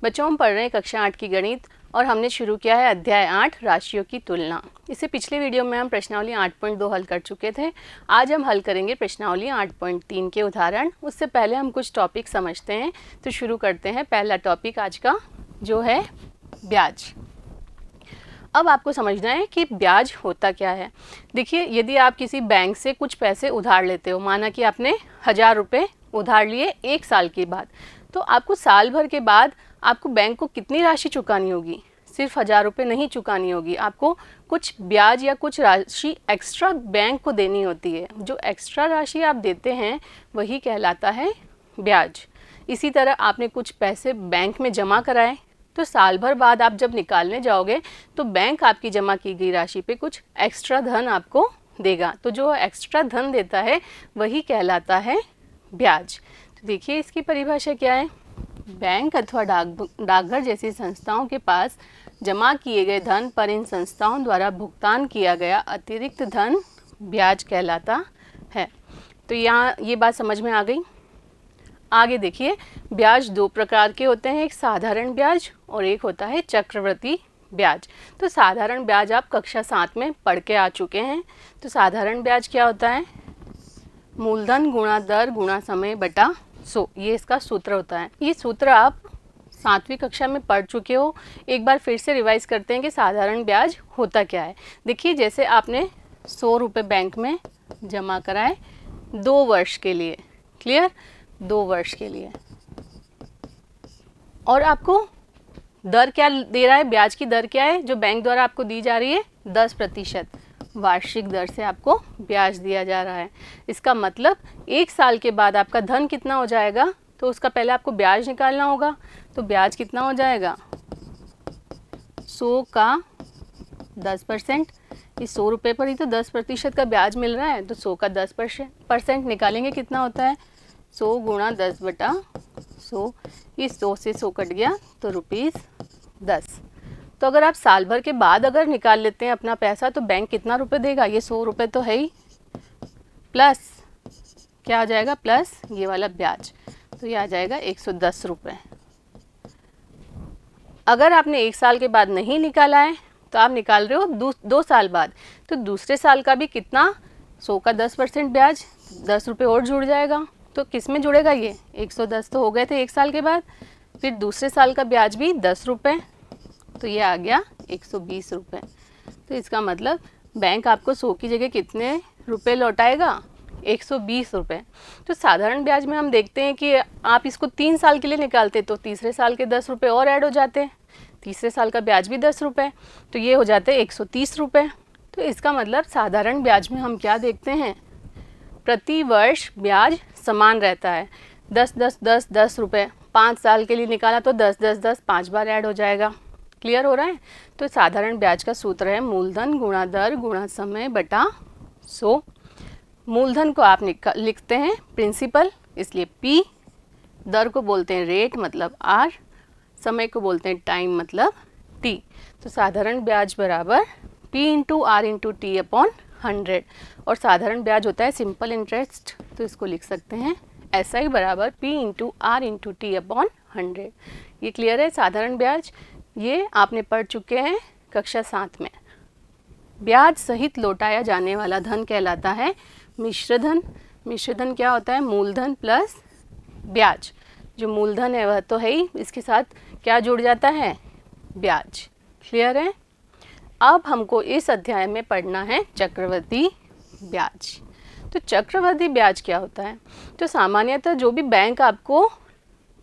बच्चों, हम पढ़ रहे हैं कक्षा 8 की गणित और हमने शुरू किया है अध्याय 8 राशियों की तुलना। इससे पिछले वीडियो में हम प्रश्नावली 8.2 हल कर चुके थे। आज हम हल करेंगे प्रश्नावली 8.3 के उदाहरण। उससे पहले हम कुछ टॉपिक समझते हैं, तो शुरू करते हैं। पहला टॉपिक आज का जो है ब्याज। अब आपको समझना है कि ब्याज होता क्या है। देखिए, यदि आप किसी बैंक से कुछ पैसे उधार लेते हो, माना कि आपने 1000 रुपये उधार लिए 1 साल के बाद, तो आपको साल भर के बाद आपको बैंक को कितनी राशि चुकानी होगी? सिर्फ 1000 रुपये नहीं चुकानी होगी, आपको कुछ ब्याज या कुछ राशि एक्स्ट्रा बैंक को देनी होती है। जो एक्स्ट्रा राशि आप देते हैं वही कहलाता है ब्याज। इसी तरह आपने कुछ पैसे बैंक में जमा कराए, तो साल भर बाद आप जब निकालने जाओगे तो बैंक आपकी जमा की गई राशि पे कुछ एक्स्ट्रा धन आपको देगा। तो जो एक्स्ट्रा धन देता है वही कहलाता है ब्याज। तो देखिए, इसकी परिभाषा क्या है। बैंक अथवा डाकघर जैसी संस्थाओं के पास जमा किए गए धन पर इन संस्थाओं द्वारा भुगतान किया गया अतिरिक्त धन ब्याज कहलाता है। तो यहाँ ये बात समझ में आ गई। आगे देखिए, ब्याज 2 प्रकार के होते हैं, एक साधारण ब्याज और एक होता है चक्रवृद्धि ब्याज। तो साधारण ब्याज आप कक्षा 7 में पढ़ के आ चुके हैं। तो साधारण ब्याज क्या होता है? मूलधन गुणा दर गुणा समय बटा 100, ये इसका सूत्र होता है। ये सूत्र आप 7वीं कक्षा में पढ़ चुके हो। एक बार फिर से रिवाइज करते हैं कि साधारण ब्याज होता क्या है। देखिए, जैसे आपने 100 रुपये बैंक में जमा कराए 2 वर्ष के लिए, क्लियर, 2 वर्ष के लिए, और आपको दर क्या दे रहा है? ब्याज की दर क्या है जो बैंक द्वारा आपको दी जा रही है? 10% वार्षिक दर से आपको ब्याज दिया जा रहा है। इसका मतलब 1 साल के बाद आपका धन कितना हो जाएगा? तो उसका पहले आपको ब्याज निकालना होगा। तो ब्याज कितना हो जाएगा? 100 का 10%। इस 100 रुपये पर ही तो 10% का ब्याज मिल रहा है, तो 100 का 10% निकालेंगे, कितना होता है? 100 गुणा 10/100। इस 100 से 100 कट गया तो ₹10। तो अगर आप साल भर के बाद अगर निकाल लेते हैं अपना पैसा, तो बैंक कितना रुपए देगा? ये 100 रुपये तो है ही, प्लस क्या आ जाएगा? प्लस ये वाला ब्याज, तो ये आ जाएगा 110 रुपये। अगर आपने 1 साल के बाद नहीं निकाला है, तो आप निकाल रहे हो 2 साल बाद, तो दूसरे साल का भी कितना? 100 का 10% ब्याज, 10 रुपये और जुड़ जाएगा। तो किस में जुड़ेगा? ये 110 तो हो गए थे 1 साल के बाद, फिर दूसरे साल का ब्याज भी 10 रुपये, तो ये आ गया 120 रुपये। तो इसका मतलब बैंक आपको 100 की जगह कितने रुपए लौटाएगा? 120 रुपये। तो साधारण ब्याज में हम देखते हैं कि आप इसको 3 साल के लिए निकालते तो तीसरे साल के 10 रुपये और ऐड हो जाते हैं, तीसरे साल का ब्याज भी 10 रुपये, तो ये हो जाते हैं 130 रुपये। तो इसका मतलब साधारण ब्याज में हम क्या देखते हैं? प्रति वर्ष ब्याज समान रहता है, 10 रुपये। 5 साल के लिए निकाला तो 10 5 बार ऐड हो जाएगा। क्लियर हो रहा है? तो साधारण ब्याज का सूत्र है मूलधन गुणा दर गुणा समय बटा 100। मूलधन को आप लिखते हैं प्रिंसिपल, इसलिए P, दर को बोलते हैं रेट मतलब R, समय को बोलते हैं टाइम मतलब T। तो साधारण ब्याज बराबर P into R into T upon 100, और साधारण ब्याज होता है सिंपल इंटरेस्ट, तो इसको लिख सकते हैं SI बराबर P into R into T upon 100। ये क्लियर है? साधारण ब्याज ये आपने पढ़ चुके हैं कक्षा 7 में। ब्याज सहित लौटाया जाने वाला धन कहलाता है मिश्र धन। मिश्र धन क्या होता है? मूलधन प्लस ब्याज। जो मूलधन है वह तो है ही, इसके साथ क्या जुड़ जाता है? ब्याज। क्लियर है? अब हमको इस अध्याय में पढ़ना है चक्रवृद्धि ब्याज। तो चक्रवृद्धि ब्याज क्या होता है? तो सामान्यतः जो भी बैंक आपको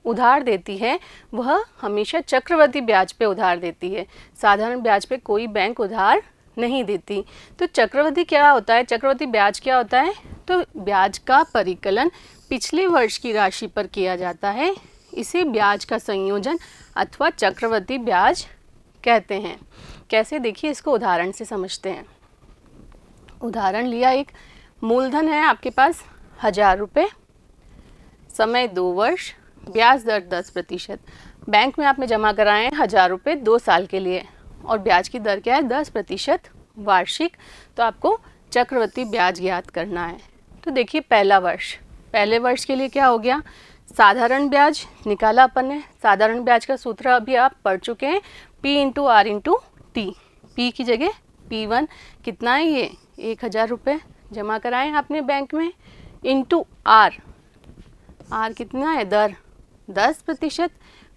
उधार देती है वह हमेशा चक्रवृद्धि ब्याज पे उधार देती है, साधारण ब्याज पे कोई बैंक उधार नहीं देती। तो चक्रवृद्धि क्या होता है? चक्रवृद्धि ब्याज क्या होता है? तो ब्याज का परिकलन पिछले वर्ष की राशि पर किया जाता है, इसे ब्याज का संयोजन अथवा चक्रवृद्धि ब्याज कहते हैं। कैसे? देखिए, इसको उदाहरण से समझते हैं। उदाहरण लिया, एक मूलधन है आपके पास 1000 रुपये, समय 2 वर्ष, ब्याज दर 10%। बैंक में आपने जमा कराए हैं 1000 रुपये 2 साल के लिए, और ब्याज की दर क्या है? 10% वार्षिक। तो आपको चक्रवृद्धि ब्याज ज्ञात करना है। तो देखिए, पहला वर्ष, पहले वर्ष के लिए क्या हो गया? साधारण ब्याज निकाला अपन ने। साधारण ब्याज का सूत्र अभी आप पढ़ चुके हैं, P into R into T. P की जगह P1 कितना है, ये 1000 रुपये जमा कराएं आपने बैंक में, इंटू आर, आर कितना है दर 10%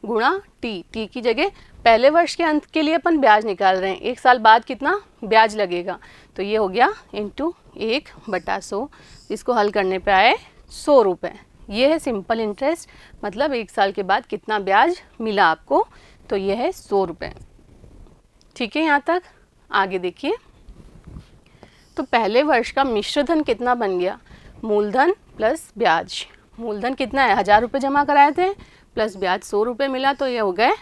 गुणा टी। टी की जगह पहले वर्ष के अंत के लिए अपन ब्याज निकाल रहे हैं, 1 साल बाद कितना ब्याज लगेगा, तो ये हो गया इंटू 1/100। इसको हल करने पे आए 100 रुपये। ये है सिंपल इंटरेस्ट, मतलब 1 साल के बाद कितना ब्याज मिला आपको, तो ये है 100 रुपये। ठीक है, यहाँ तक। आगे देखिए, तो पहले वर्ष का मिश्रधन कितना बन गया, मूलधन प्लस ब्याज। मूलधन कितना है, 1000 रुपये जमा कराए थे प्लस ब्याज 100 रुपये मिला, तो ये हो गए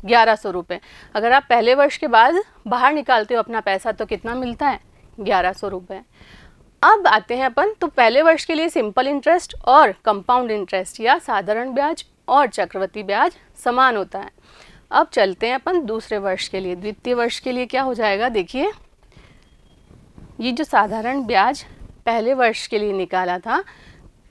1100 रुपये। अगर आप पहले वर्ष के बाद बाहर निकालते हो अपना पैसा तो कितना मिलता है, 1100 रुपये। अब आते हैं अपन, तो पहले वर्ष के लिए सिंपल इंटरेस्ट और कंपाउंड इंटरेस्ट या साधारण ब्याज और चक्रवृद्धि ब्याज समान होता है। अब चलते हैं अपन दूसरे वर्ष के लिए। द्वितीय वर्ष के लिए क्या हो जाएगा, देखिए ये जो साधारण ब्याज पहले वर्ष के लिए निकाला था,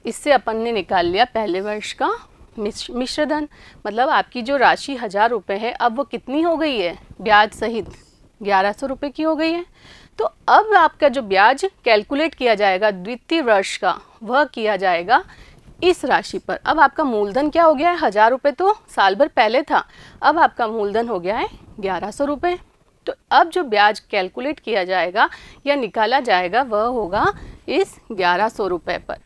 इससे अपन ने निकाल लिया पहले वर्ष का मिश्रधन। मतलब आपकी जो राशि 1000 रुपये है, अब वो कितनी हो गई है, ब्याज सहित 1100 रुपये की हो गई है। तो अब आपका जो ब्याज कैलकुलेट किया जाएगा द्वितीय वर्ष का, वह किया जाएगा इस राशि पर। अब आपका मूलधन क्या हो गया है, 1000 रुपये तो साल भर पहले था, अब आपका मूलधन हो गया है 1100 रुपये। तो अब जो ब्याज कैलकुलेट किया जाएगा या निकाला जाएगा वह होगा इस 1100 रुपये पर।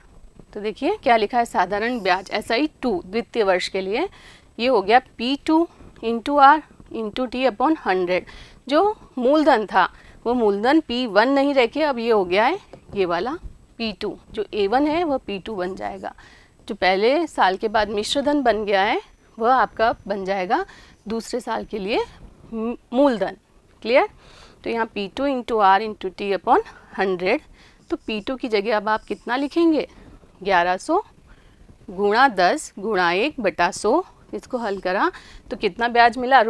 तो देखिए क्या लिखा है, साधारण ब्याज SI 2 द्वितीय वर्ष के लिए, ये हो गया P2 into R into T upon 100। जो मूलधन था वो मूलधन P1 नहीं रह के अब ये हो गया है ये वाला P2, जो A1 है वह P2 बन जाएगा। जो पहले साल के बाद मिश्रधन बन गया है वह आपका बन जाएगा दूसरे साल के लिए मूलधन। क्लियर। तो यहाँ P2 into R into T upon 100। तो P2 की जगह अब आप कितना लिखेंगे, 1100 गुणा 10 गुणा 1/100। इसको हल करा तो कितना ब्याज मिला,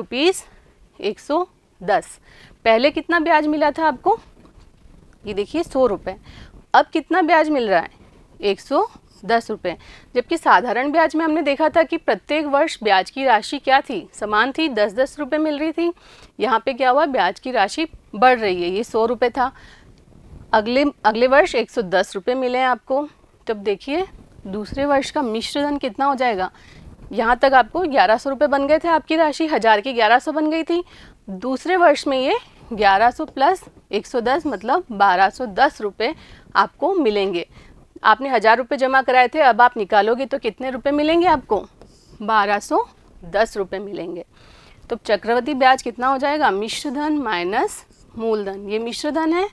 ₹110। पहले कितना ब्याज मिला था आपको, ये देखिए 100 रुपये। अब कितना ब्याज मिल रहा है, 110 रुपये। जबकि साधारण ब्याज में हमने देखा था कि प्रत्येक वर्ष ब्याज की राशि क्या थी, समान थी, 10-10 रुपये मिल रही थी। यहाँ पे क्या हुआ, ब्याज की राशि बढ़ रही है, ये 100 रुपये था, अगले वर्ष 110 रुपये मिले हैं आपको। तब देखिए दूसरे वर्ष का मिश्रधन कितना हो जाएगा, यहाँ तक आपको 1100 रुपये बन गए थे, आपकी राशि 1000 की 1100 बन गई थी। दूसरे वर्ष में ये 1100 प्लस 110 मतलब 1210 रुपये आपको मिलेंगे। आपने 1000 रुपये जमा कराए थे, अब आप निकालोगे तो कितने रुपए मिलेंगे आपको, 1210 रुपये मिलेंगे। तो चक्रवृद्धि ब्याज कितना हो जाएगा, मिश्रधन माइनस मूलधन। ये मिश्रधन है,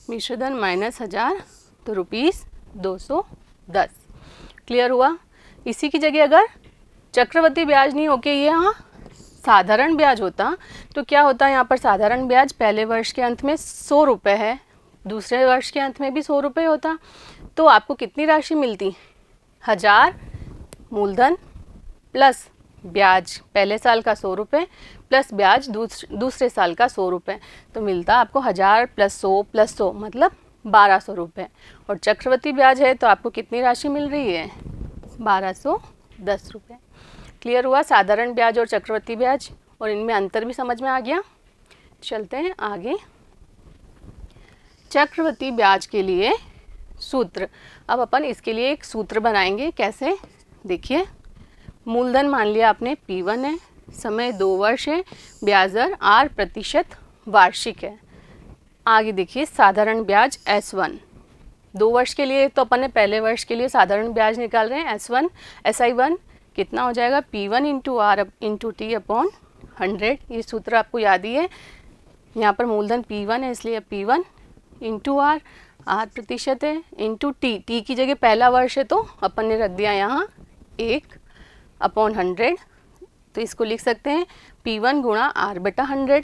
मिश्रधन माइनस 1000 तो ₹210। क्लियर हुआ। इसी की जगह अगर चक्रवृद्धि ब्याज नहीं होके ये यहाँ साधारण ब्याज होता तो क्या होता है, यहाँ पर साधारण ब्याज पहले वर्ष के अंत में 100 रुपये है, दूसरे वर्ष के अंत में भी 100 रुपये होता, तो आपको कितनी राशि मिलती, 1000 मूलधन प्लस ब्याज पहले साल का 100 रुपये प्लस ब्याज दूसरे साल का 100 रुपये, तो मिलता आपको 1000 प्लस 100 मतलब 1200 रुपये। और चक्रवृद्धि ब्याज है तो आपको कितनी राशि मिल रही है, 1210 रुपये। क्लियर हुआ साधारण ब्याज और चक्रवृद्धि ब्याज, और इनमें अंतर भी समझ में आ गया। चलते हैं आगे, चक्रवृद्धि ब्याज के लिए सूत्र। अब अपन इसके लिए एक सूत्र बनाएंगे, कैसे, देखिए मूलधन मान लिया आपने P1 है, समय 2 वर्ष है, ब्याज दर 8% वार्षिक है। आगे देखिए साधारण ब्याज S1 2 वर्ष के लिए, तो अपन ने पहले वर्ष के लिए साधारण ब्याज निकाल रहे हैं S1 SI1 कितना हो जाएगा, P1 into R into T upon 100। ये सूत्र आपको याद ही है। यहाँ पर मूलधन P1 है इसलिए P1 इंटू आर 8% है इंटू टी की जगह पहला वर्ष है तो अपन ने रख दिया यहाँ 1/100। तो इसको लिख सकते हैं P1 गुणा R/100।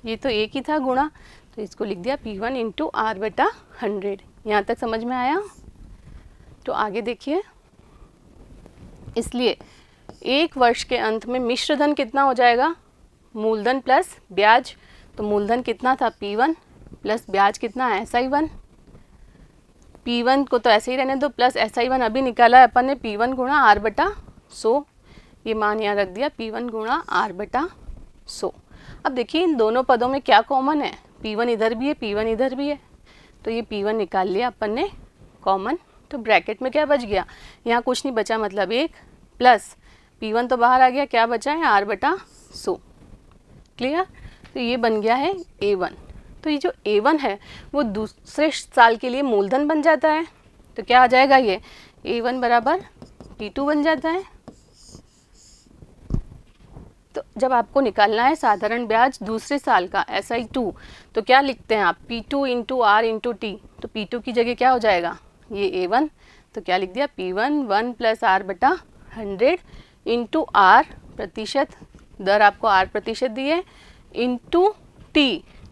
ये तो एक ही था गुणा, तो इसको लिख दिया P1 इंटू R/100। यहाँ तक समझ में आया। तो आगे देखिए, इसलिए 1 वर्ष के अंत में मिश्रधन कितना हो जाएगा, मूलधन प्लस ब्याज। तो मूलधन कितना था P1 प्लस ब्याज कितना है SI1। P1 को तो ऐसे ही रहने दो, प्लस SI1 अभी निकाला है अपन ने P1 गुणा R/100। 100, ये मान यहाँ रख दिया P1 गुणा R बटा 100। अब देखिए इन दोनों पदों में क्या कॉमन है, P1 इधर भी है, P1 इधर भी है, तो ये P1 निकाल लिया अपन ने कॉमन। तो ब्रैकेट में क्या बच गया, यहाँ कुछ नहीं बचा, मतलब 1 प्लस P1 तो बाहर आ गया, क्या बचा है R बटा 100। क्लियर? तो ये बन गया है A1। तो ये जो A1 है वो दूसरे साल के लिए मूलधन बन जाता है, तो क्या आ जाएगा, ये A1 बराबर P2 बन जाता है। तो जब आपको निकालना है साधारण ब्याज दूसरे साल का SI2, तो क्या लिखते हैं आप, P2 into R into T। तो P2 की जगह क्या हो जाएगा, ये A1, तो क्या लिख दिया, P1 1 प्लस R बटा 100 इंटू R प्रतिशत, दर आपको R प्रतिशत दिए, इंटू T,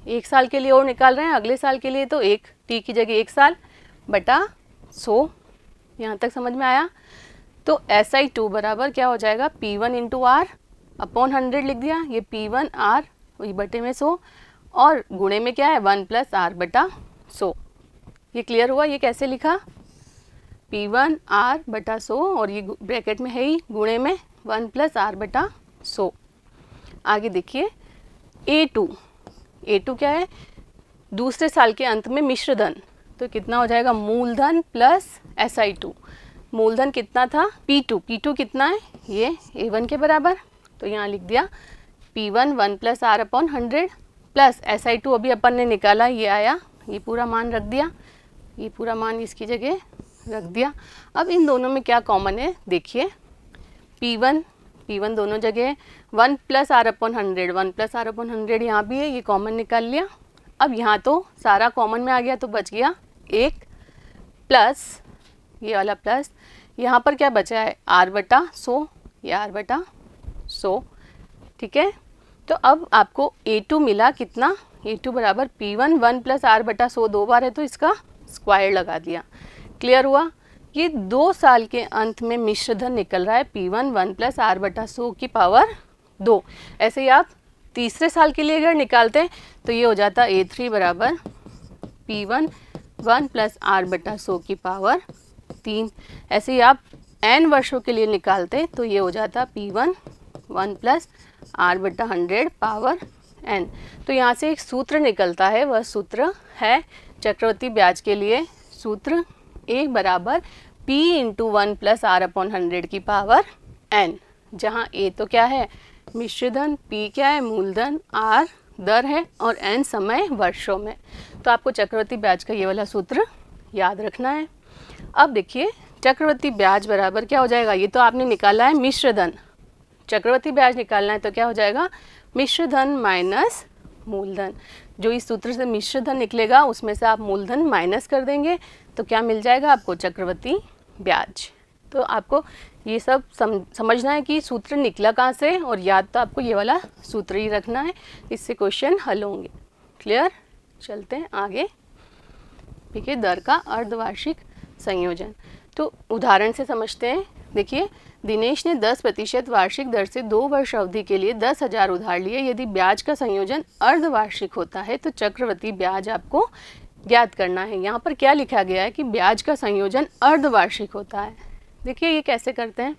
एक साल के लिए और निकाल रहे हैं, अगले साल के लिए तो एक T की जगह 1 साल बटा 100। यहाँ तक समझ में आया? तो SI2 बराबर क्या हो जाएगा, P1 इंटू R अपॉन 100 लिख दिया, ये P1 R वही बटे में 100, और गुणे में क्या है 1 प्लस R बटा 100। ये क्लियर हुआ? ये कैसे लिखा, P1 R बटा 100 और ये ब्रैकेट में है ही गुणे में 1 प्लस R बटा 100। आगे देखिए A2 क्या है, दूसरे साल के अंत में मिश्र धन, तो कितना हो जाएगा, मूलधन प्लस SI2। मूलधन कितना था, P2 कितना है, ये A1 के बराबर, तो यहाँ लिख दिया P1 1 plus R upon 100 plus SI2 अभी अपन ने निकाला, ये आया, ये पूरा मान रख दिया, ये पूरा मान इसकी जगह रख दिया। अब इन दोनों में क्या कॉमन है, देखिए P1 दोनों जगह 1 plus R upon 100, 1 plus R upon 100 यहाँ भी है, ये कॉमन निकाल लिया। अब यहाँ तो सारा कॉमन में आ गया, तो बच गया 1 प्लस ये वाला प्लस, यहाँ पर क्या बचा है R बटा 100, ये R बटा 100, ठीक है। तो अब आपको A2 मिला कितना, A2 बराबर P1 1 प्लस R बटा 100 दो बार है, तो इसका स्क्वायर लगा दिया। क्लियर हुआ? ये 2 साल के अंत में मिश्र धन निकल रहा है P1 1 प्लस R बटा 100 की पावर 2। ऐसे ही आप तीसरे साल के लिए अगर निकालते हैं तो ये हो जाता A3 बराबर P1 1 प्लस R बटा 100 की पावर 3। ऐसे ही आप n वर्षों के लिए निकालते तो ये हो जाता P1 1 प्लस R बटा 100 पावर n। तो यहाँ से एक सूत्र निकलता है, वह सूत्र है चक्रवृद्धि ब्याज के लिए, सूत्र A बराबर P into 1 plus R upon 100 की पावर n, जहाँ A तो क्या है मिश्रधन, P क्या है मूलधन, R दर है और n समय वर्षों में। तो आपको चक्रवृद्धि ब्याज का ये वाला सूत्र याद रखना है। अब देखिए चक्रवृद्धि ब्याज बराबर क्या हो जाएगा, ये तो आपने निकाला है मिश्रधन, चक्रवृद्धि ब्याज निकालना है तो क्या हो जाएगा मिश्रधन माइनस मूलधन। जो इस सूत्र से मिश्रधन निकलेगा उसमें से आप मूलधन माइनस कर देंगे तो क्या मिल जाएगा आपको चक्रवृद्धि ब्याज। तो आपको ये सब समझना है कि सूत्र निकला कहाँ से, और याद तो आपको ये वाला सूत्र ही रखना है, इससे क्वेश्चन हल होंगे। क्लियर? चलते हैं आगे। देखिए दर का अर्धवार्षिक संयोजन, तो उदाहरण से समझते हैं। देखिए दिनेश ने 10% वार्षिक दर से 2 वर्ष अवधि के लिए 10,000 उधार लिए। यदि ब्याज का संयोजन अर्धवार्षिक होता है तो चक्रवृद्धि ब्याज आपको ज्ञात करना है। यहाँ पर क्या लिखा गया है कि ब्याज का संयोजन अर्धवार्षिक होता है। देखिए ये कैसे करते हैं,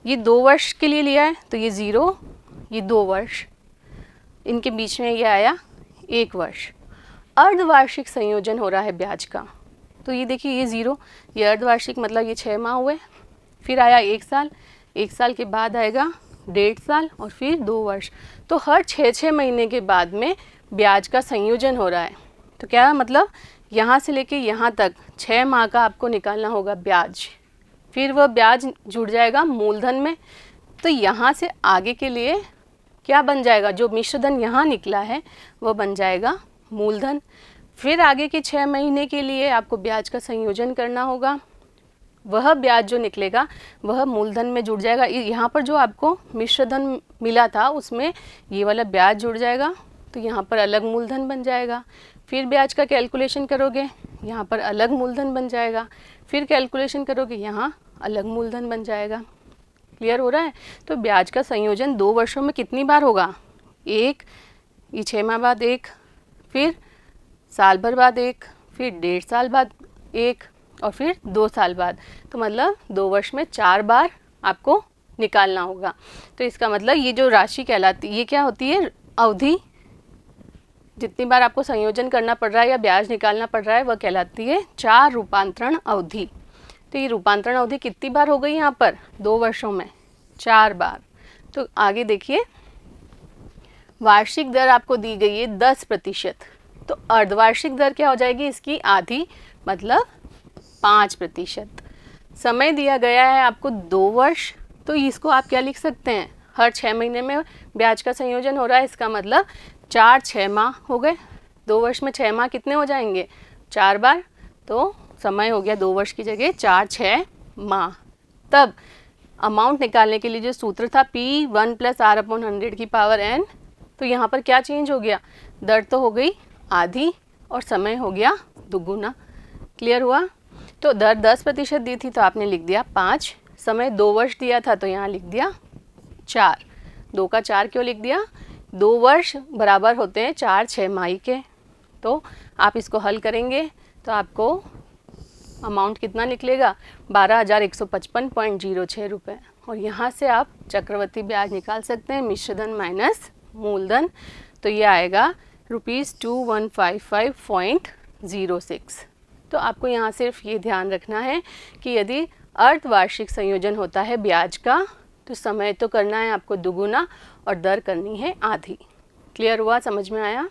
ये 2 वर्ष के लिए लिया है तो ये 0, ये 2 वर्ष, इनके बीच में ये आया 1 वर्ष। अर्धवार्षिक संयोजन हो रहा है ब्याज का, तो ये देखिए ये 0, ये अर्धवार्षिक मतलब ये 6 माह हुए, फिर आया 1 साल, 1 साल के बाद आएगा 1.5 साल और फिर 2 वर्ष। तो हर 6-6 महीने के बाद में ब्याज का संयोजन हो रहा है। तो क्या मतलब यहाँ से लेके यहाँ तक 6 माह का आपको निकालना होगा ब्याज, फिर वह ब्याज जुड़ जाएगा मूलधन में। तो यहाँ से आगे के लिए क्या बन जाएगा, जो मिश्रधन यहाँ निकला है वह बन जाएगा मूलधन। फिर आगे के 6 महीने के लिए आपको ब्याज का संयोजन करना होगा, वह ब्याज जो निकलेगा वह मूलधन में जुड़ जाएगा। यहाँ पर जो आपको मिश्रधन मिला था उसमें ये वाला ब्याज जुड़ जाएगा, तो यहाँ पर अलग मूलधन बन जाएगा। फिर ब्याज का कैलकुलेशन करोगे, यहाँ पर अलग मूलधन बन जाएगा, फिर कैलकुलेशन करोगे, यहाँ अलग मूलधन बन जाएगा। क्लियर हो रहा है? तो ब्याज का संयोजन 2 वर्षों में कितनी बार होगा, 1, ये 6 माह बाद 1, फिर साल भर बाद 1, फिर 1.5 साल बाद 1 और फिर 2 साल बाद। तो मतलब 2 वर्ष में 4 बार आपको निकालना होगा। तो इसका मतलब ये जो राशि कहलाती है, ये क्या होती है, अवधि। जितनी बार आपको संयोजन करना पड़ रहा है या ब्याज निकालना पड़ रहा है वह कहलाती है 4 रूपांतरण अवधि। तो ये रूपांतरण अवधि कितनी बार हो गई यहाँ पर, 2 वर्षों में 4 बार। तो आगे देखिए, वार्षिक दर आपको दी गई है 10%, तो अर्धवार्षिक दर क्या हो जाएगी इसकी, आधी, मतलब 5%। समय दिया गया है आपको 2 वर्ष, तो इसको आप क्या लिख सकते हैं, हर 6 महीने में ब्याज का संयोजन हो रहा है, इसका मतलब 4 6 माह हो गए। 2 वर्ष में 6 माह कितने हो जाएंगे, 4 बार, तो समय हो गया 2 वर्ष की जगह 4 6 माह। तब अमाउंट निकालने के लिए जो सूत्र था P1 + R/100 की पावर n, तो यहाँ पर क्या चेंज हो गया, दर तो हो गई आधी और समय हो गया दुगुना। क्लियर हुआ। तो दर 10% दी थी तो आपने लिख दिया 5, समय 2 वर्ष दिया था तो यहाँ लिख दिया 4। 2 का 4 क्यों लिख दिया, 2 वर्ष बराबर होते हैं 4 6 माही के। तो आप इसको हल करेंगे तो आपको अमाउंट कितना निकलेगा, 12,155.06 रुपये। और यहाँ से आप चक्रवृद्धि ब्याज निकाल सकते हैं, मिश्रधन माइनस मूलधन, तो ये आएगा ₹2155.06। तो आपको यहाँ सिर्फ ये ध्यान रखना है कि यदि अर्धवार्षिक संयोजन होता है ब्याज का, तो समय तो करना है आपको दुगुना और दर करनी है आधी। क्लियर हुआ, समझ में आया।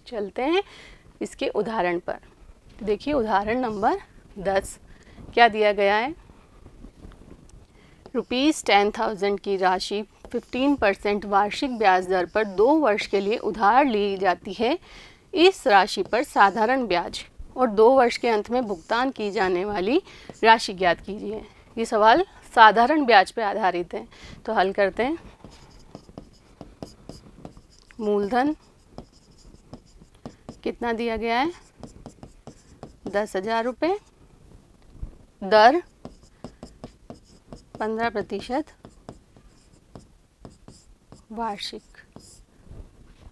चलते हैं इसके उदाहरण पर। तो देखिए उदाहरण नंबर 10 क्या दिया गया है, ₹10,000 की राशि 15% वार्षिक ब्याज दर पर 2 वर्ष के लिए उधार ली जाती है। इस राशि पर साधारण ब्याज और 2 वर्ष के अंत में भुगतान की जाने वाली राशि ज्ञात कीजिए। ये सवाल साधारण ब्याज पर आधारित है, तो हल करते हैं। मूलधन कितना दिया गया है, 10,000 रुपये, दर 15% वार्षिक।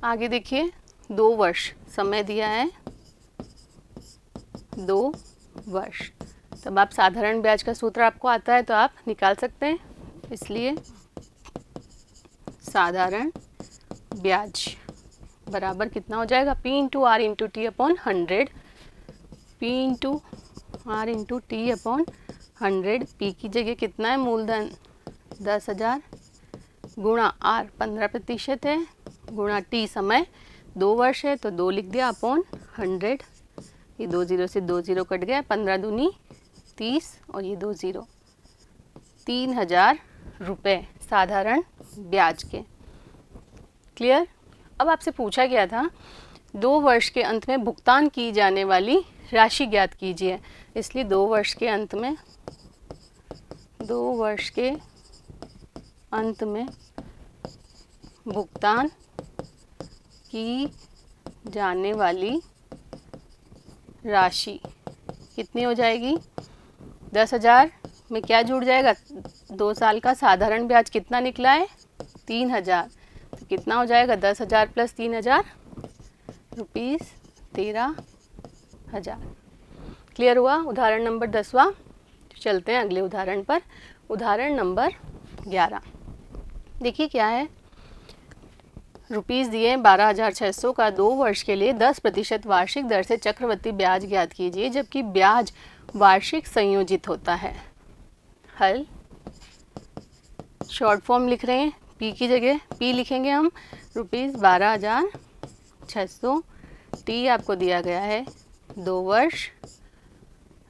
आगे देखिए 2 वर्ष समय दिया है, 2 वर्ष। तब आप साधारण ब्याज का सूत्र आपको आता है तो आप निकाल सकते हैं, इसलिए साधारण ब्याज बराबर कितना हो जाएगा, P × R × T/100, P × R × T/100। P की जगह कितना है, मूलधन 10,000 गुणा R 15% है, गुणा T समय 2 वर्ष है तो 2 लिख दिया अपॉन 100। ये 2 0 से 2 0 कट गया, 15 दूनी 30 और ये 2 0, 3,000 रुपये साधारण ब्याज के। क्लियर। अब आपसे पूछा गया था 2 वर्ष के अंत में भुगतान की जाने वाली राशि ज्ञात कीजिए, इसलिए 2 वर्ष के अंत में भुगतान की जाने वाली राशि कितनी हो जाएगी, 10,000 में क्या जुड़ जाएगा, 2 साल का साधारण ब्याज कितना निकला है, 3,000, तो कितना हो जाएगा 10,000 + 3,000 13,000। क्लियर हुआ। उदाहरण नंबर 10वां। चलते हैं अगले उदाहरण पर। उदाहरण नंबर 11 देखिए क्या है, रुपीस दिए 12,600 का 2 वर्ष के लिए 10% वार्षिक दर से चक्रवृद्धि ब्याज ज्ञात कीजिए, जबकि ब्याज वार्षिक संयोजित होता है। हल शॉर्ट फॉर्म लिख रहे हैं, P की जगह P लिखेंगे हम, ₹12,600, T आपको दिया गया है 2 वर्ष,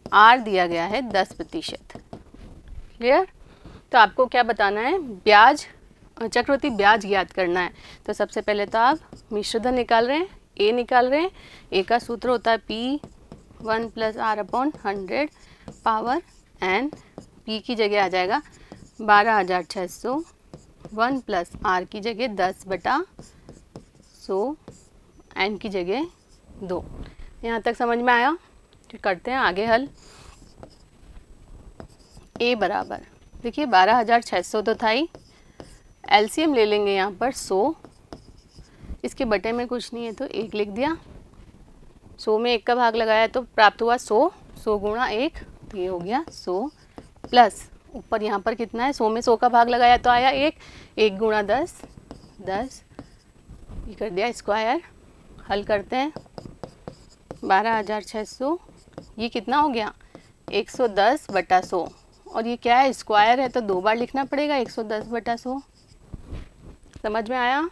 R दिया गया है 10%। क्लियर। तो आपको क्या बताना है, ब्याज चक्रवृद्धि ब्याज ज्ञात करना है। तो सबसे पहले तो आप मिश्रधन निकाल रहे हैं, A निकाल रहे हैं। A का सूत्र होता है P1 + R/100 power n। P की जगह आ जाएगा 12,600, 1 + R की जगह 10/100, n की जगह 2। यहाँ तक समझ में आया। तो करते हैं आगे हल। A बराबर देखिए 12,600 तो था ही, एलसीएम ले लेंगे यहाँ पर 100, इसके बटे में कुछ नहीं है तो 1 लिख दिया, 100 में 1 का भाग लगाया तो प्राप्त हुआ 100, 100 गुणा 1 तो ये हो गया 100 प्लस ऊपर यहाँ पर कितना है, 100 में 100 का भाग लगाया तो आया 1, 1 गुणा 10, 10, ये कर दिया स्क्वायर। हल करते हैं, 12,600, ये कितना हो गया 110/100, और ये क्या है स्क्वायर है तो 2 बार लिखना पड़ेगा 110/100। समझ में आया?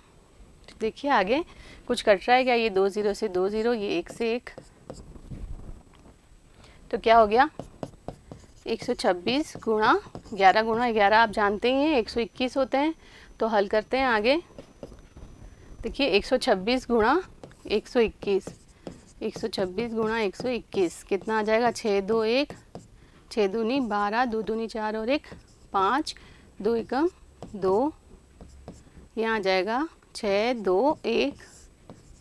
देखिए आगे कुछ कट रहा है क्या, ये 2 0 से 2 0, ये 1 से 1, तो क्या हो गया 126 गुणा 11 आप जानते ही हैं 121 होते हैं। तो हल करते हैं आगे, देखिए 126 गुणा 121, 126 गुणा 121 कितना आ जाएगा, 6 2 1, 6 दूनी 12, 2 दूनी 4 और 1 5, 2 एकम 2, यहाँ आ जाएगा 6 2 1,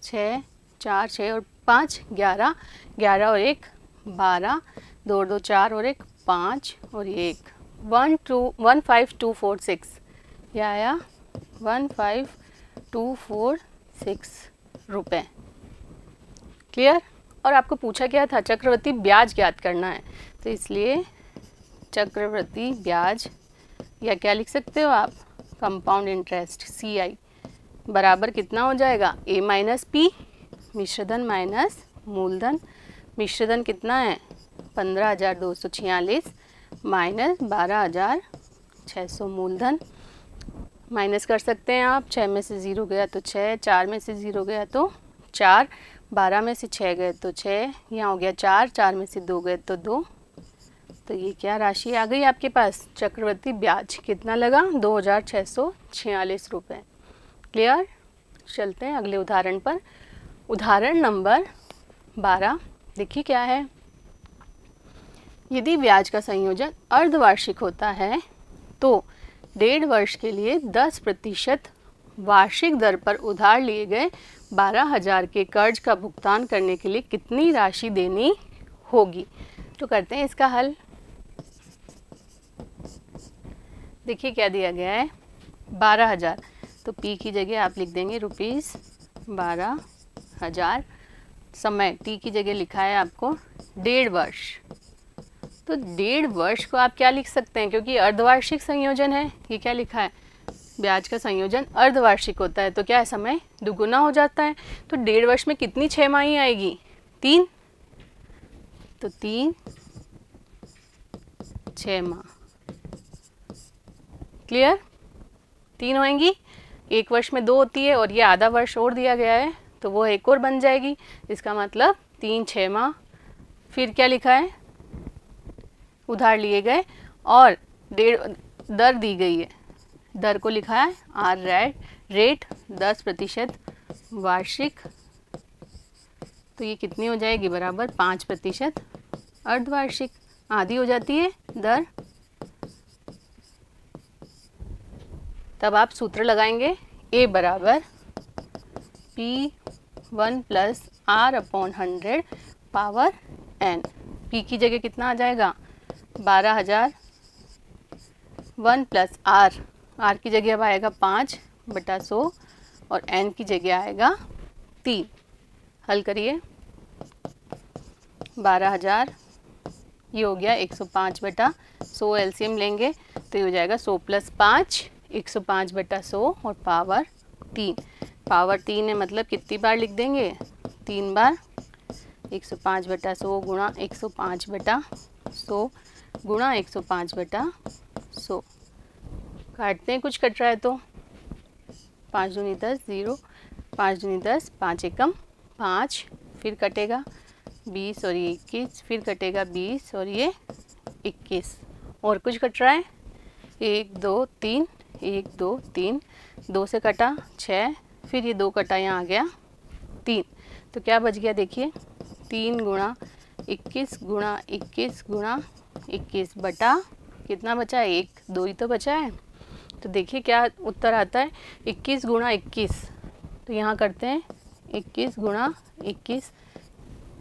6 4 6 और 5 11, 11 और 1 12, 2 और 2 4 और 1 5 और ये 1 15246, यह आया 15246 रुपये। क्लियर? और आपको पूछा गया था चक्रवृद्धि ब्याज ज्ञात करना है, तो इसलिए चक्रवृद्धि ब्याज, या क्या लिख सकते हो आप, कंपाउंड इंटरेस्ट CI बराबर कितना हो जाएगा, A माइनस P, मिश्रधन माइनस मूलधन। मिश्रधन कितना है 15,246 माइनस 12,600 मूलधन। माइनस कर सकते हैं आप, 6 में से 0 गया तो 6, 4 में से 0 गया तो 4, 12 में से 6 गए तो 6, यहाँ हो गया 4, 4 में से 2 गए तो 2, तो ये क्या राशि आ गई आपके पास, चक्रवृद्धि ब्याज कितना लगा 2,646 रुपये। क्लियर? चलते हैं अगले उदाहरण पर। उदाहरण नंबर 12, देखिए क्या है, यदि ब्याज का संयोजन अर्धवार्षिक होता है तो 1.5 वर्ष के लिए 10% वार्षिक दर पर उधार लिए गए 12,000 के कर्ज का भुगतान करने के लिए कितनी राशि देनी होगी। तो करते हैं इसका हल। देखिए क्या दिया गया है 12,000, तो P की जगह आप लिख देंगे रुपीज़ 12,000। समय T की जगह लिखा है आपको 1.5 वर्ष, तो 1.5 वर्ष को आप क्या लिख सकते हैं, क्योंकि अर्धवार्षिक संयोजन है, ये क्या लिखा है ब्याज का संयोजन अर्धवार्षिक होता है, तो क्या है समय दुगुना हो जाता है। तो 1.5 वर्ष में कितनी 6 माही आएगी, 3, तो 3 6 माह। क्लियर? 3 होएंगी, 1 वर्ष में 2 होती है और ये आधा वर्ष और दिया गया है तो वो एक और बन जाएगी, इसका मतलब 3 6 माह। फिर क्या लिखा है, उधार लिए गए और दर दी गई है, दर को लिखा है R रेट 10% वार्षिक, तो ये कितनी हो जाएगी बराबर 5% अर्धवार्षिक, आधी हो जाती है दर। तब आप सूत्र लगाएंगे A बराबर P1 + R/100 power n। P की जगह कितना आ जाएगा 12,000, 1 + R की जगह अब आएगा 5/100 और n की जगह आएगा 3। हल करिए, 12,000 ये हो गया 105/100, एलसीएम लेंगे तो ये हो जाएगा 100 + 5 105/100 और पावर 3। पावर 3 है मतलब कितनी बार लिख देंगे 3 बार, 105/100 गुणा 105/100 गुणा 105/100। काटते हैं, कुछ कट रहा है तो 5 दूनी 10 0, 5 दूनी 10, 5 एकम 5, फिर कटेगा 20 और ये 21, फिर कटेगा 20 और ये 21, और कुछ कट रहा है 1 2 3, 1 2 3, 2 से कटा 6, फिर ये 2 कटा यहाँ आ गया 3, तो क्या बच गया देखिए 3 गुणा 21 गुणा 21 गुणा 21 बटा कितना बचा है 1, 2 ही तो बचा है। तो देखिए क्या उत्तर आता है 21 गुणा 21, तो यहाँ करते हैं 21 गुणा 21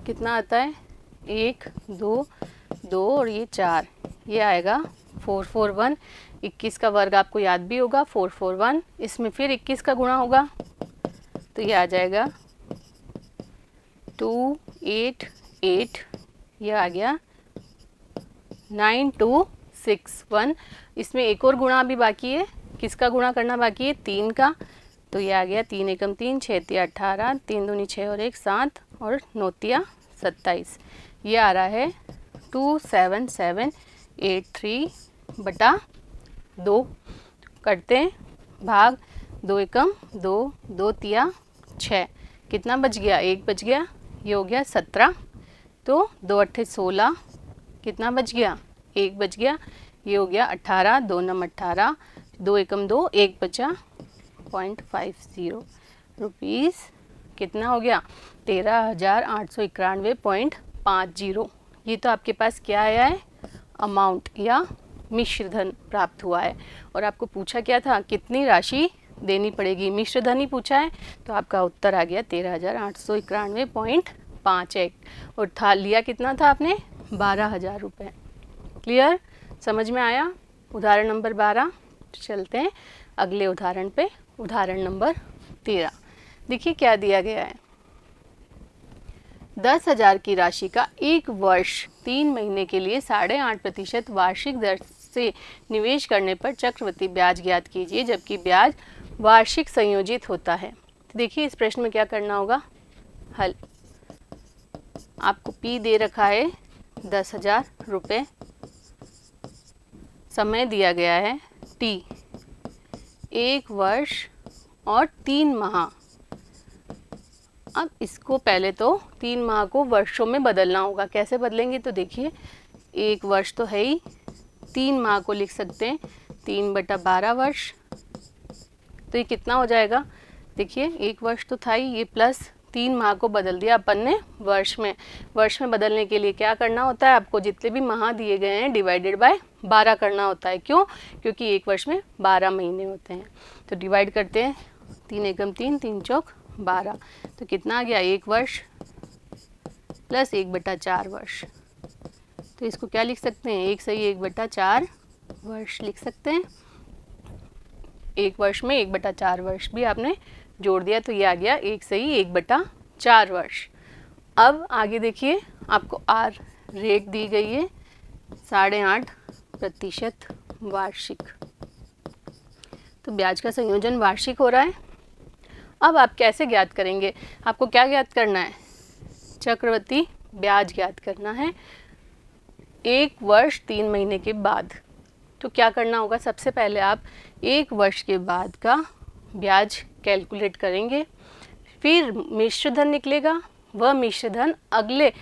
कितना आता है 1 2 2 और ये 4, ये आएगा 441। 21 का वर्ग आपको याद भी होगा 441, इसमें फिर 21 का गुणा होगा तो ये आ जाएगा 288, ये आ गया 926। 661। इसमें एक और गुणा अभी बाकी है, किसका गुणा करना बाकी है? 3 का। तो ये आ गया 3 एकम 3, 6 तिया 18, 3 दूनी 6 और 1 7 और 9 तिया 27। ये आ रहा है 27783/2। करते हैं भाग, 2 एकम 2, 2 तिया 6, कितना बच गया? 1 बच गया, ये हो गया 17। तो 2 अट्ठे 16, कितना बच गया? 1 बच गया, ये हो गया 18, 2 नम 18, 2 एकम 2, 1 बचा 0.50 रुपीज़। कितना हो गया? 13,891.50। ये तो आपके पास क्या आया है? अमाउंट या मिश्र धन प्राप्त हुआ है। और आपको पूछा क्या था? कितनी राशि देनी पड़ेगी? मिश्र धन ही पूछा है, तो आपका उत्तर आ गया 13,891.51। और था लिया कितना था आपने? 12,000 रुपये। क्लियर? समझ में आया? उदाहरण नंबर 12। चलते हैं अगले उदाहरण पे। उदाहरण नंबर 13। देखिए क्या दिया गया है। 10,000 की राशि का 1 वर्ष 3 महीने के लिए 8.5% वार्षिक दर से निवेश करने पर चक्रवृद्धि ब्याज ज्ञात कीजिए, जबकि ब्याज वार्षिक संयोजित होता है। तो देखिए इस प्रश्न में क्या करना होगा? हल। आपको P दे रखा है 10,000 रुपये, समय दिया गया है T, 1 वर्ष और 3 माह। अब इसको पहले तो 3 माह को वर्षों में बदलना होगा। कैसे बदलेंगे? तो देखिए 1 वर्ष तो है ही, 3 माह को लिख सकते हैं 3/12 वर्ष। तो ये कितना हो जाएगा? देखिए 1 वर्ष तो था ही, ये प्लस 3 माह को बदल दिया अपन ने वर्ष में। वर्ष में बदलने के लिए क्या करना होता है? आपको जितने भी माह दिए गए हैं डिवाइडेड बाय 12 करना होता है। क्यों? क्योंकि 1 वर्ष में 12 महीने होते हैं। तो डिवाइड करते हैं, 3 एकम 3, 3 चौक 12। तो कितना आ गया? 1 वर्ष प्लस 1/4 वर्ष। तो इसको क्या लिख सकते हैं? 1 सही 1/4 वर्ष लिख सकते हैं। 1 वर्ष में 1/4 वर्ष भी आपने जोड़ दिया, तो ये आ गया 1 सही 1/4 वर्ष। अब आगे देखिए, आपको आर रेट दी गई है 8.5% वार्षिक। तो ब्याज का संयोजन वार्षिक हो रहा है। अब आप कैसे ज्ञात करेंगे? आपको क्या ज्ञात करना है? चक्रवृद्धि ब्याज ज्ञात करना है 1 वर्ष 3 महीने के बाद। तो क्या करना होगा? सबसे पहले आप 1 वर्ष के बाद का ब्याज कैलकुलेट करेंगे, फिर मिश्र धन निकलेगा। वह मिश्र धन अगले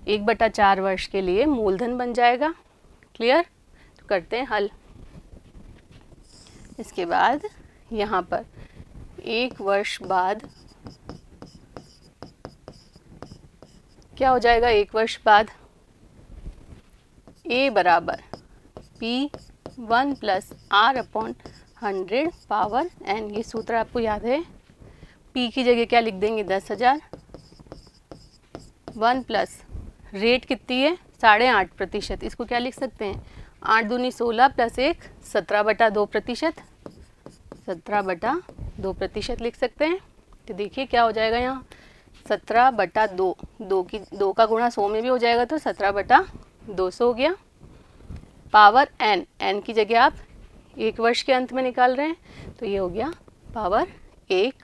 1/4 वर्ष के लिए मूलधन बन जाएगा। क्लियर? तो करते हैं हल। इसके बाद यहाँ पर 1 वर्ष बाद क्या हो जाएगा? 1 वर्ष बाद A बराबर P1 + R/100 पावर n। ये सूत्र आपको याद है। P की जगह क्या लिख देंगे? 10,000। 1 प्लस रेट कितनी है? 8.5%। इसको क्या लिख सकते हैं? 8 दूनी 16 प्लस 1 17/2%। 17/2% लिख सकते हैं। तो देखिए क्या हो जाएगा यहाँ? 17/2, 2 का गुणा 100 में भी हो जाएगा, तो 17/200 हो गया। पावर n, n की जगह आप 1 वर्ष के अंत में निकाल रहे हैं, तो ये हो गया पावर 1।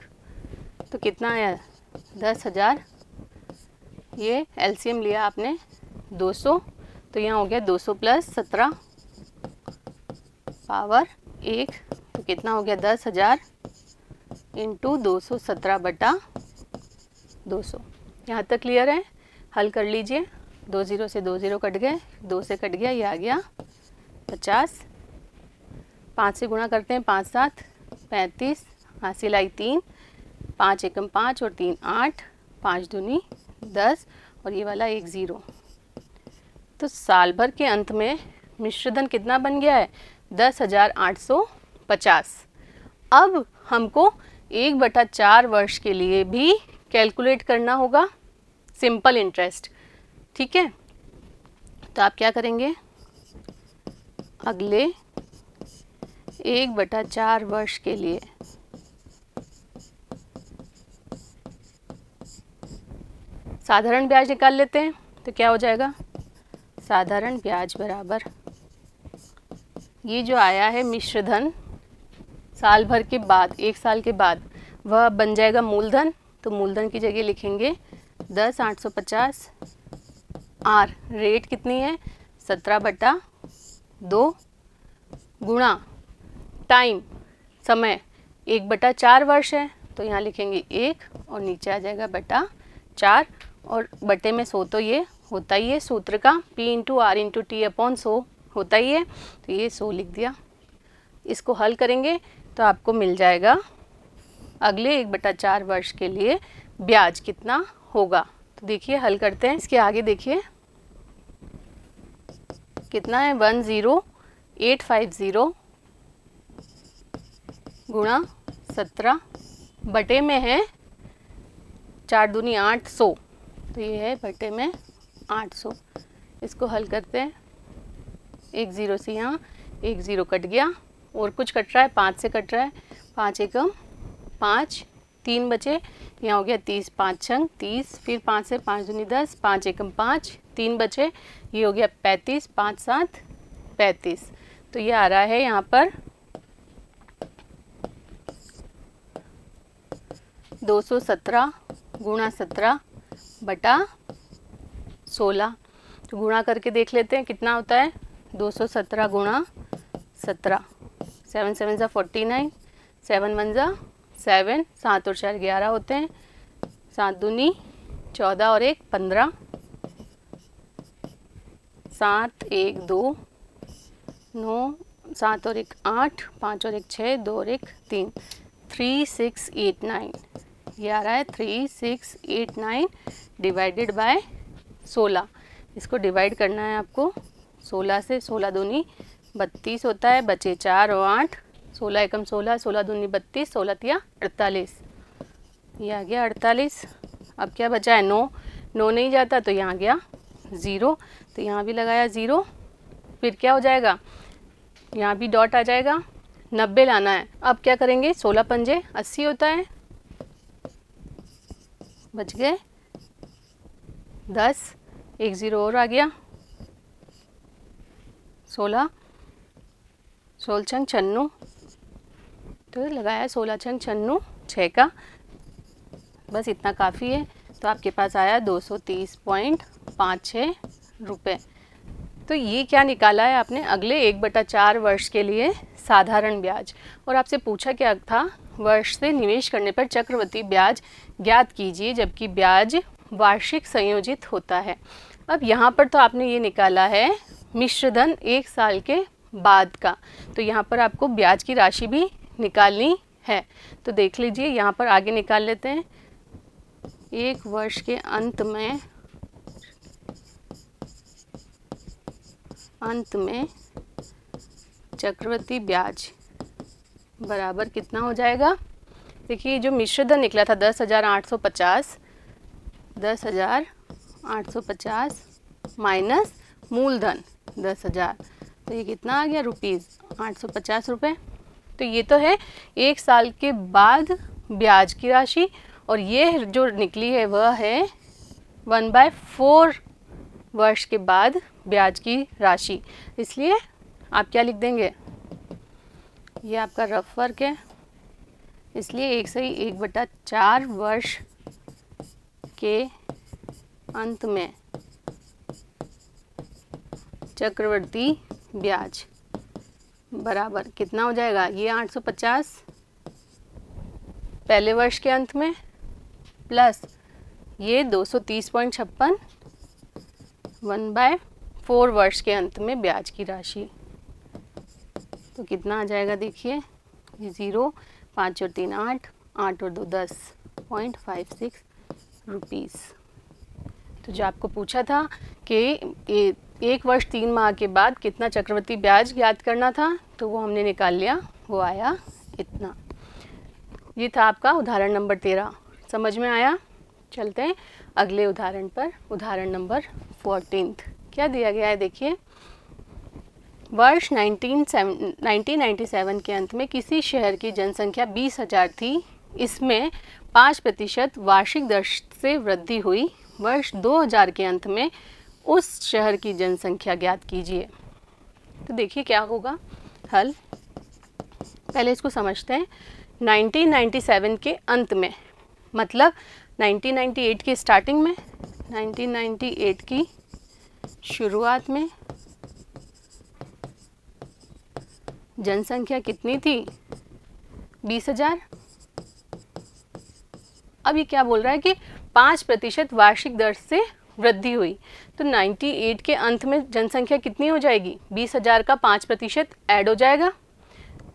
तो कितना आया? 10,000। ये एलसीएम लिया आपने 200, तो यहाँ हो गया 200 + 17 पावर 1। तो कितना हो गया? 10,000 × 200 17/200। यहाँ तक क्लियर है? हल कर लीजिए। 2 0 से 2 0 कट गए, 2 से कट गया, ये आ गया 50। 5 से गुणा करते हैं, 5 7 35, हासिल आई 3, 5 एकम 5 और 3 8, 5 दूनी 10 और ये वाला 1 0। तो साल भर के अंत में मिश्रधन कितना बन गया है? 10,850। अब हमको 1/4 वर्ष के लिए भी कैलकुलेट करना होगा सिंपल इंटरेस्ट। ठीक है, तो आप क्या करेंगे? अगले 1/4 वर्ष के लिए साधारण ब्याज निकाल लेते हैं। तो क्या हो जाएगा? साधारण ब्याज बराबर ये जो आया है मिश्र धन साल भर के बाद, 1 साल के बाद, वह बन जाएगा मूलधन। तो मूलधन की जगह लिखेंगे 10,850। आर रेट कितनी है 17/2 गुणा टाइम समय 1/4 वर्ष है, तो यहाँ लिखेंगे 1 और नीचे आ जाएगा /4 और बटे में 100 तो ये होता ही है सूत्र का, P × R × T/100 होता ही है, तो ये 100 लिख दिया। इसको हल करेंगे तो आपको मिल जाएगा अगले 1/4 वर्ष के लिए ब्याज कितना होगा। तो देखिए हल करते हैं। इसके आगे देखिए कितना है 10850 गुणा 17 बटे में है 4 दूनी 800, तो ये है बटे में 800। इसको हल करते हैं। 1 0 से यहाँ 1 0 कट गया और कुछ कट रहा है 5 से कट रहा है, 5 एकम 5, 3 बचे, यहाँ हो गया 30, 5 छंग 30, फिर 5 से 5 दूनी 10, 5 एकम 5, 3 बचे, ये हो गया 35, 5 7 35। तो ये आ रहा है यहाँ पर 217 गुणा 17 बटा 16। तो गुणा करके देख लेते हैं कितना होता है 217 गुणा 17, 7 7 49, 7 1 7, 7 और 4 11 होते हैं, 7 दूनी 14 और 1 15, 7 1 2 9, 7 और 1 8, 5 और 1 6, 2 और 1 3, 3 6 8 9, ये आ रहा है 3689 डिवाइडेड बाय 16। इसको डिवाइड करना है आपको 16 से, 16 दूनी 32 होता है, बचे 4 और 8, 16 एकम 16, 16 दूनी 32, 16 तिया 48, ये आ गया 48। अब क्या बचा है 9, 9 नहीं जाता तो यहाँ गया 0, तो यहाँ भी लगाया 0, फिर क्या हो जाएगा यहाँ भी डॉट आ जाएगा, 90 लाना है। अब क्या करेंगे 16 पंजे 80 होता है, बच गए 10, 1 0 और आ गया, 16 16 छंग 96, तो लगाया 16 छंग 96 6 का, बस इतना काफ़ी है। तो आपके पास आया 230.56 रुपये। तो ये क्या निकाला है आपने अगले 1/4 वर्ष के लिए साधारण ब्याज, और आपसे पूछा क्या था वर्ष से निवेश करने पर चक्रवृद्धि ब्याज ज्ञात कीजिए, जबकि ब्याज वार्षिक संयोजित होता है। अब यहाँ पर तो आपने ये निकाला है मिश्रधन 1 साल के बाद का, तो यहाँ पर आपको ब्याज की राशि भी निकालनी है। तो देख लीजिए यहाँ पर आगे निकाल लेते हैं। 1 वर्ष के अंत में चक्रवृद्धि ब्याज बराबर कितना हो जाएगा। देखिए जो मिश्रधन निकला था 10,850 माइनस मूलधन 10,000, तो ये कितना आ गया ₹850 रुपये। तो ये तो है 1 साल के बाद ब्याज की राशि, और ये जो निकली है वह है 1/4 वर्ष के बाद ब्याज की राशि। इसलिए आप क्या लिख देंगे, ये आपका रफ वर्क है, इसलिए 1 से 1/4 वर्ष के अंत में चक्रवृद्धि ब्याज बराबर कितना हो जाएगा, ये 850 पहले वर्ष के अंत में प्लस ये 230.56 1/4 वर्ष के अंत में ब्याज की राशि। तो कितना आ जाएगा देखिए, ये 0, 5 और 3 8, 8 और 2 10.56 रुपीज़। तो जो आपको पूछा था कि 1 वर्ष 3 माह के बाद कितना चक्रवृद्धि ब्याज ज्ञात करना था, तो वो हमने निकाल लिया, वो आया इतना। ये था आपका उदाहरण नंबर 13। समझ में आया? चलते हैं अगले उदाहरण पर। उदाहरण नंबर 14 क्या दिया गया है देखिए। वर्ष 1997 के अंत में किसी शहर की जनसंख्या 20,000 थी। इसमें 5% वार्षिक दर से वृद्धि हुई। वर्ष 2000 के अंत में उस शहर की जनसंख्या ज्ञात कीजिए। तो देखिए क्या होगा, हल। पहले इसको समझते हैं। 1997 के अंत में, मतलब 1998 की स्टार्टिंग में, 1998 की शुरुआत में जनसंख्या कितनी थी? 20,000। अब ये क्या बोल रहा है कि 5% वार्षिक दर से वृद्धि हुई, तो 98 के अंत में जनसंख्या कितनी हो जाएगी? 20,000 का 5% ऐड हो जाएगा।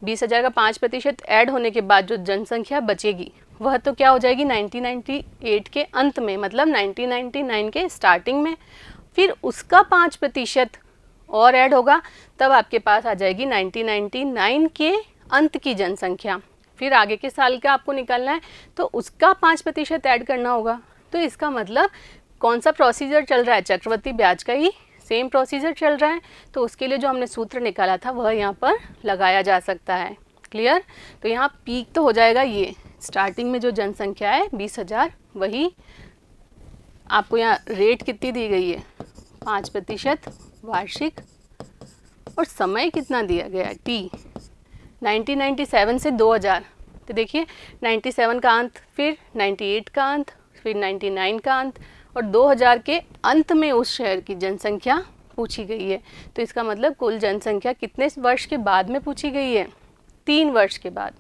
20,000 का 5% ऐड होने के बाद जो जनसंख्या बचेगी वह तो क्या हो जाएगी? 1998 के अंत में, मतलब 1999 के स्टार्टिंग में। फिर उसका 5% और ऐड होगा, तब आपके पास आ जाएगी 1999 के अंत की जनसंख्या। फिर आगे के साल का आपको निकालना है तो उसका 5% ऐड करना होगा। तो इसका मतलब कौन सा प्रोसीजर चल रहा है? चक्रवृद्धि ब्याज का ही सेम प्रोसीजर चल रहा है। तो उसके लिए जो हमने सूत्र निकाला था वह यहाँ पर लगाया जा सकता है। क्लियर? तो यहाँ पीक तो हो जाएगा, ये स्टार्टिंग में जो जनसंख्या है 20,000, वही आपको यहाँ रेट कितनी दी गई है? 5% वार्षिक, और समय कितना दिया गया है? टी। 1997 से 2000, तो देखिए 97 का अंत, फिर 98 का अंत, फिर 99 का अंत, और 2000 के अंत में उस शहर की जनसंख्या पूछी गई है। तो इसका मतलब कुल जनसंख्या कितने वर्ष के बाद में पूछी गई है? 3 वर्ष के बाद।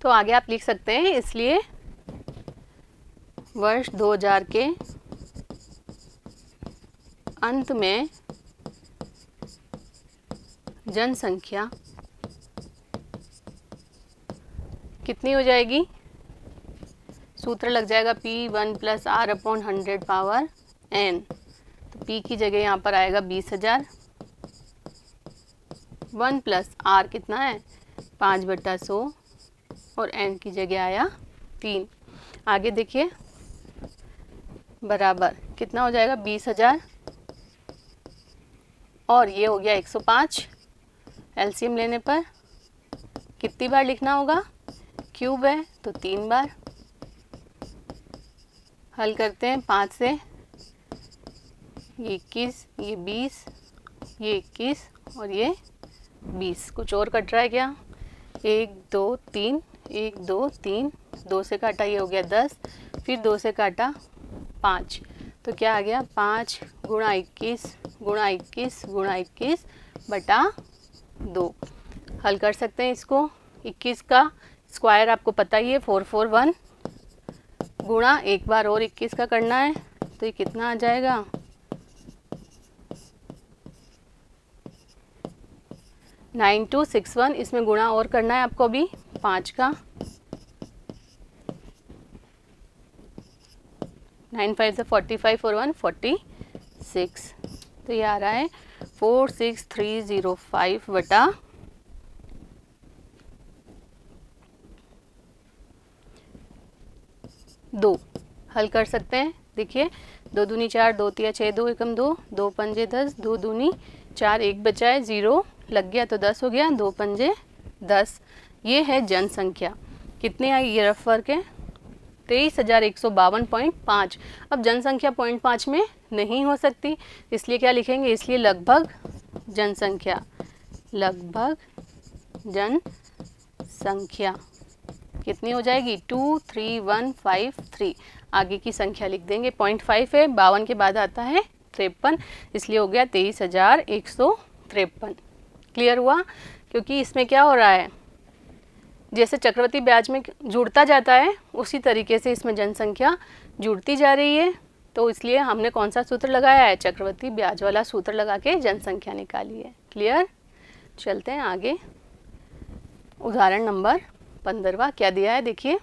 तो आगे आप लिख सकते हैं, इसलिए वर्ष 2000 के अंत में जनसंख्या कितनी हो जाएगी? सूत्र लग जाएगा P1 + R/100 पावर n। तो P की जगह यहाँ पर आएगा 20,000, 1 + R कितना है? 5/100, और n की जगह आया 3। आगे देखिए, बराबर कितना हो जाएगा? 20,000, और ये हो गया 105। एलसीएम लेने पर कितनी बार लिखना होगा? क्यूब है तो 3 बार। हल करते हैं 5 से, ये 21, ये 20, ये 21 और ये 20। कुछ और कट रहा है क्या? 1 2 3, 1 2 3, 2 से काटा ये हो गया 10, फिर 2 से काटा 5, तो क्या आ गया? 5 × 21 × 21 × 21 बटा 2। हल कर सकते हैं इसको। 21 का स्क्वायर आपको पता ही है 441, गुणा एक बार और 21 का करना है, तो ये कितना आ जाएगा? 9261। इसमें गुणा और करना है आपको अभी 5 का, 9 5 से 45 और 1 46, तो ये आ रहा है 46305 बटा 2। हल कर सकते हैं। देखिए 2 दूनी 4, 2 तिया 6, 2 एकम 2, 2 पंजे 10, 2 दूनी 4, 1 बचा है, 0 लग गया तो 10 हो गया, 2 पंजे 10। ये है जनसंख्या। कितनी आई? ये रफ वर्क है 23,152.5। अब जनसंख्या 0.5 में नहीं हो सकती, इसलिए क्या लिखेंगे? इसलिए लगभग जनसंख्या, लगभग जनसंख्या कितनी हो जाएगी? 23153। आगे की संख्या लिख देंगे। 0.5 है, 52 के बाद आता है 53, इसलिए हो गया 23,153। क्लियर हुआ? क्योंकि इसमें क्या हो रहा है, जैसे चक्रवृद्धि ब्याज में जुड़ता जाता है उसी तरीके से इसमें जनसंख्या जुड़ती जा रही है, तो इसलिए हमने कौन सा सूत्र लगाया है? चक्रवृद्धि ब्याज वाला सूत्र लगा के जनसंख्या निकाली है। क्लियर? चलते हैं आगे। उदाहरण नंबर 15वां क्या दिया है? देखिए,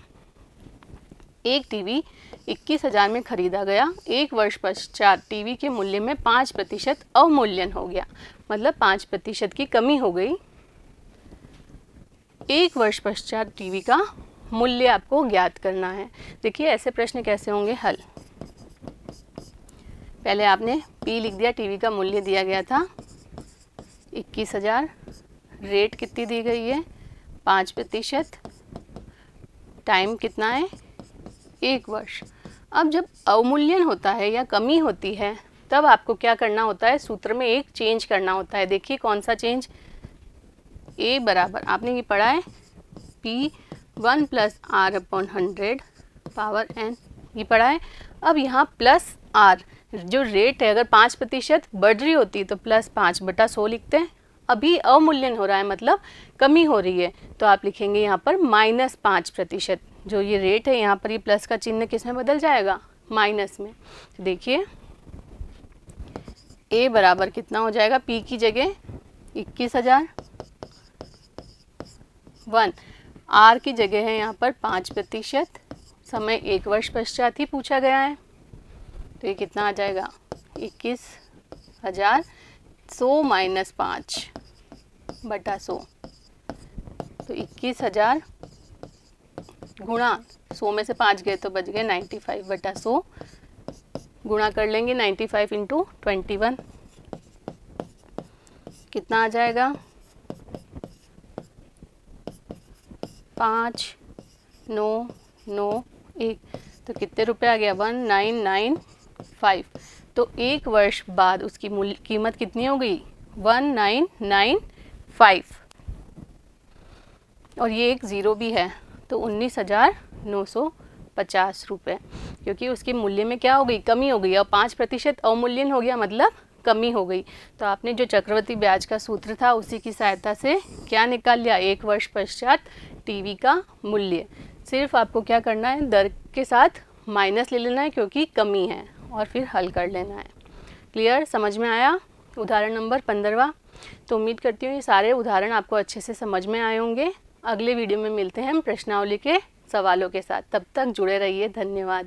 एक टीवी 21,000 में खरीदा गया, 1 वर्ष पश्चात टीवी के मूल्य में 5% अवमूल्यन हो गया, मतलब 5% की कमी हो गई। 1 वर्ष पश्चात टीवी का मूल्य आपको ज्ञात करना है। देखिए ऐसे प्रश्न कैसे होंगे हल। पहले आपने P लिख दिया, टीवी का मूल्य दिया गया था 21,000, रेट कितनी दी गई है? 5%, टाइम कितना है? 1 वर्ष। अब जब अवमूल्यन होता है या कमी होती है तब आपको क्या करना होता है, सूत्र में एक चेंज करना होता है। देखिए कौन सा चेंज, a बराबर आपने ये पढ़ा है P1 + R/100 पावर n, ये पढ़ा है। अब यहाँ प्लस r जो रेट है, अगर 5% बढ़ रही होती तो +5/100 लिखते हैं। अभी अवमूल्यन हो रहा है मतलब कमी हो रही है, तो आप लिखेंगे यहाँ पर -5%। जो ये रेट है यहाँ पर ये प्लस का चिन्ह किस में बदल जाएगा, माइनस में। तो देखिए a बराबर कितना हो जाएगा, p की जगह 21,000, 1 r की जगह है यहाँ पर 5%, समय 1 वर्ष पश्चात ही पूछा गया है, तो ये कितना आ जाएगा 21,000, 100 - 5/100, तो 21,000 गुणा 100 में से 5 गए तो बच गए 95/100, गुणा कर लेंगे 95 × 21, कितना आ जाएगा 5,991, तो कितने रुपए आ गया 1995। तो एक वर्ष बाद उसकी कीमत कितनी हो गई 1995, और ये एक ज़ीरो भी है तो 19,950 रुपये, क्योंकि उसके मूल्य में क्या हो गई, कमी हो गई। और 5% अवमूल्यन हो गया मतलब कमी हो गई। तो आपने जो चक्रवृद्धि ब्याज का सूत्र था उसी की सहायता से क्या निकाल लिया, 1 वर्ष पश्चात टीवी का मूल्य। सिर्फ आपको क्या करना है, दर के साथ माइनस ले लेना है क्योंकि कमी है, और फिर हल कर लेना है। क्लियर, समझ में आया उदाहरण नंबर 15वां। तो उम्मीद करती हूँ ये सारे उदाहरण आपको अच्छे से समझ में आए होंगे। अगले वीडियो में मिलते हैं हम प्रश्नावली के सवालों के साथ, तब तक जुड़े रहिए। धन्यवाद।